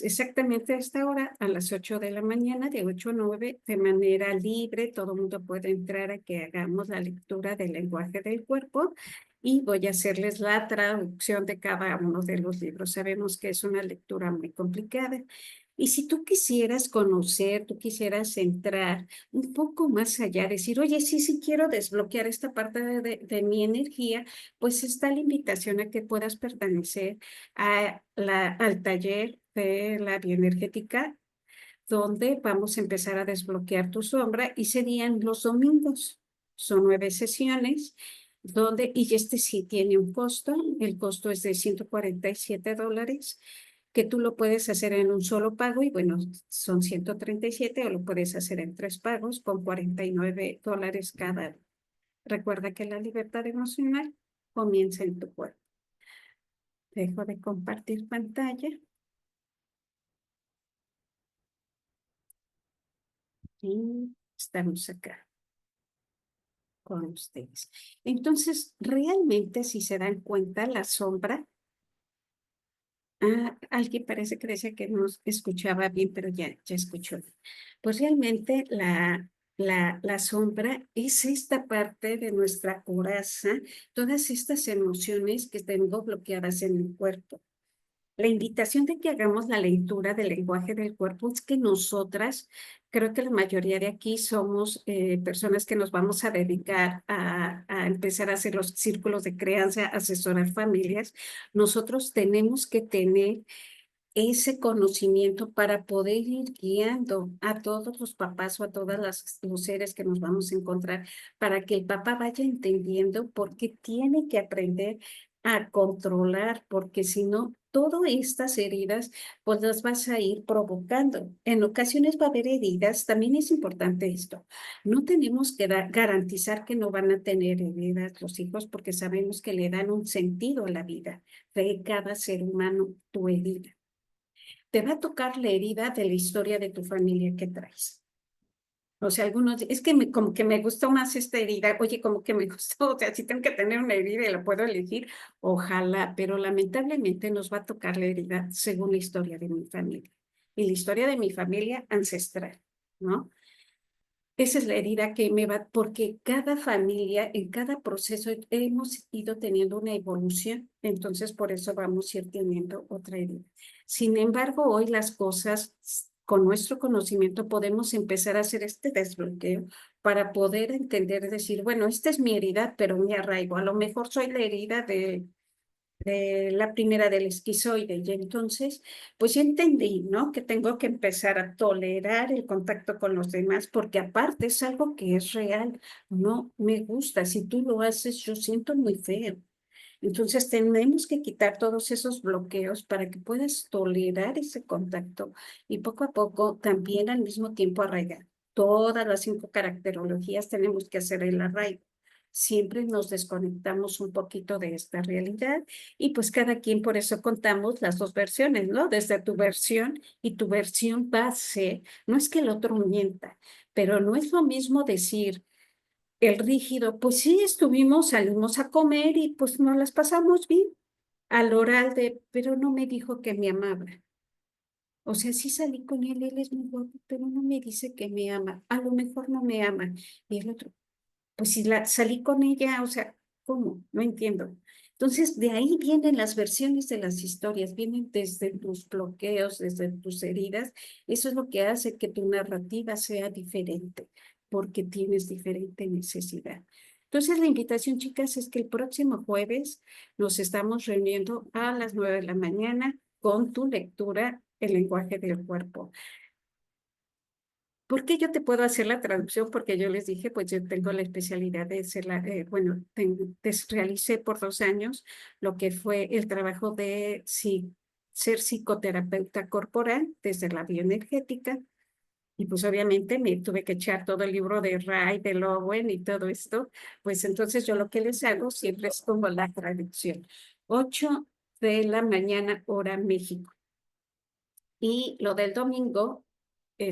exactamente a esta hora, a las 8 de la mañana, de 8 a 9, de manera libre. Todo el mundo puede entrar a que hagamos la lectura del lenguaje del cuerpo y voy a hacerles la traducción de cada uno de los libros. Sabemos que es una lectura muy complicada. Y si tú quisieras conocer, tú quisieras entrar un poco más allá, decir, oye, sí, sí quiero desbloquear esta parte de mi energía, pues está la invitación a que puedas pertenecer al taller de la bioenergética, donde vamos a empezar a desbloquear tu sombra y serían los domingos. Son 9 sesiones, y este sí tiene un costo. El costo es de $147, que tú lo puedes hacer en un solo pago y bueno, son 137, o lo puedes hacer en 3 pagos con $49 cada. Recuerda que la libertad emocional comienza en tu cuerpo. Dejo de compartir pantalla y estamos acá con ustedes. Entonces, realmente, si se dan cuenta, la sombra, alguien parece que decía que no escuchaba bien, pero ya escuchó. Pues realmente la sombra es esta parte de nuestra coraza, todas estas emociones que tengo bloqueadas en el cuerpo. La invitación de que hagamos la lectura del lenguaje del cuerpo es que nosotras, creo que la mayoría de aquí somos personas que nos vamos a dedicar a empezar a hacer los círculos de crianza, asesorar familias. Nosotros tenemos que tener ese conocimiento para poder ir guiando a todos los papás o a todos los seres que nos vamos a encontrar, para que el papá vaya entendiendo por qué tiene que aprender a controlar, porque si no, todas estas heridas, pues las vas a ir provocando. En ocasiones va a haber heridas, también es importante esto. No tenemos que garantizar que no van a tener heridas los hijos, porque sabemos que le dan un sentido a la vida de cada ser humano, tu herida. Te va a tocar la herida de la historia de tu familia que traes. O sea, algunos, es que como que me gustó más esta herida, oye, como que me gustó, o sea, si tengo que tener una herida y la puedo elegir, ojalá, pero lamentablemente nos va a tocar la herida según la historia de mi familia y la historia de mi familia ancestral, ¿no? Esa es la herida que me va, porque cada familia, en cada proceso, hemos ido teniendo una evolución, entonces por eso vamos a ir teniendo otra herida. Sin embargo, hoy las cosas, con nuestro conocimiento, podemos empezar a hacer este desbloqueo para poder entender, decir, bueno, esta es mi herida, pero mi arraigo. A lo mejor soy la herida de la primera del esquizoide. Y entonces, pues ya entendí, ¿no? Que tengo que empezar a tolerar el contacto con los demás, porque aparte es algo que es real. No me gusta. Si tú lo haces, yo siento muy feo. Entonces tenemos que quitar todos esos bloqueos para que puedas tolerar ese contacto y poco a poco también al mismo tiempo arraigar. Todas las 5 caracterologías tenemos que hacer el arraigo. Siempre nos desconectamos un poquito de esta realidad y pues cada quien, por eso contamos las 2 versiones, ¿no? Desde tu versión, y tu versión va a ser, no es que el otro mienta, pero no es lo mismo decir el rígido, pues sí, salimos a comer y pues nos las pasamos bien. Al oral pero no me dijo que me amaba. O sea, sí salí con él es muy guapo, pero no me dice que me ama. A lo mejor no me ama. Y el otro, pues si salí con ella, o sea, ¿cómo? No entiendo. Entonces, de ahí vienen las versiones de las historias, vienen desde tus bloqueos, desde tus heridas. Eso es lo que hace que tu narrativa sea diferente, porque tienes diferente necesidad. Entonces, la invitación, chicas, es que el próximo jueves nos estamos reuniendo a las 9 de la mañana con tu lectura, El lenguaje del cuerpo. ¿Por qué yo te puedo hacer la traducción? Porque yo les dije, pues yo tengo la especialidad de ser bueno, realicé por 2 años lo que fue el trabajo de ser psicoterapeuta corporal desde la bioenergética. Y pues obviamente me tuve que echar todo el libro de Ray, de Lowen y todo esto. Pues entonces yo lo que les hago siempre es como la traducción. 8 de la mañana, hora México. Y lo del domingo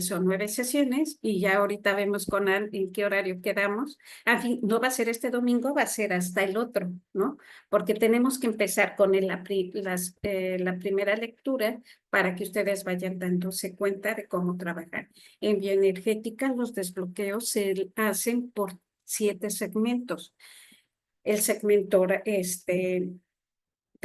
son 9 sesiones y ya ahorita vemos con en qué horario quedamos. En fin, no va a ser este domingo, va a ser hasta el otro, ¿no? Porque tenemos que empezar con la primera lectura para que ustedes vayan dándose cuenta de cómo trabajar. En bioenergética, los desbloqueos se hacen por 7 segmentos. El segmento de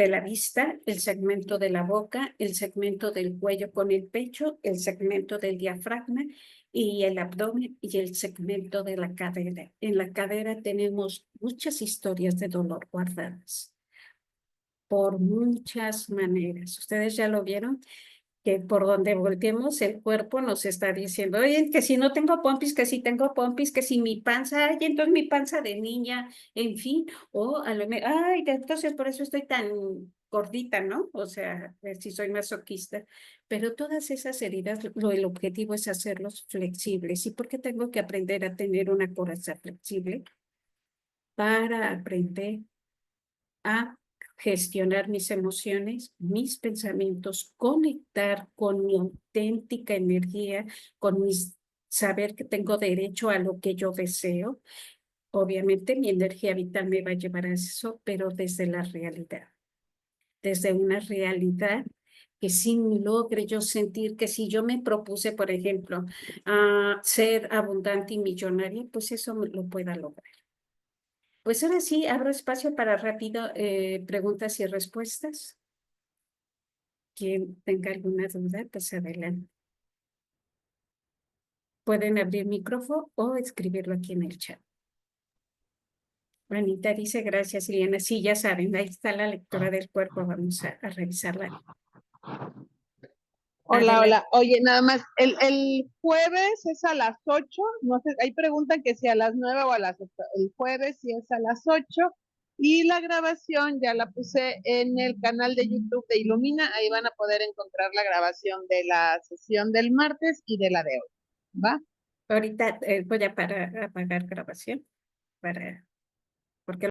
la vista, el segmento de la boca, el segmento del cuello con el pecho, el segmento del diafragma y el abdomen y el segmento de la cadera. En la cadera tenemos muchas historias de dolor guardadas por muchas maneras. ¿Ustedes ya lo vieron? Que por donde volteemos el cuerpo nos está diciendo, oye, que si no tengo pompis, que si tengo pompis, que si mi panza, ay, entonces mi panza de niña, en fin, o a lo mejor, ay, entonces por eso estoy tan gordita, ¿no? O sea, si soy masoquista, pero todas esas heridas, el objetivo es hacerlos flexibles. ¿Y por qué tengo que aprender a tener una coraza flexible? Para aprender a gestionar mis emociones, mis pensamientos, conectar con mi auténtica energía, con saber que tengo derecho a lo que yo deseo. Obviamente mi energía vital me va a llevar a eso, pero desde la realidad, desde una realidad que sí logre yo sentir que si yo me propuse, por ejemplo, a ser abundante y millonaria, pues eso lo pueda lograr. Pues ahora sí, abro espacio para rápido preguntas y respuestas. Quien tenga alguna duda, pues adelante. Pueden abrir micrófono o escribirlo aquí en el chat. Anita dice, gracias, Liliana. Sí, ya saben, ahí está la lectura del cuerpo. Vamos a revisarla. Hola, Adelante. hola. Oye, nada más, el jueves es a las 8, no sé, ahí preguntan que si a las 9 o a las 8. El jueves sí es a las 8 y la grabación ya la puse en el canal de YouTube de Ilumina, ahí van a poder encontrar la grabación de la sesión del martes y de la de hoy, ¿va? Ahorita voy a apagar grabación porque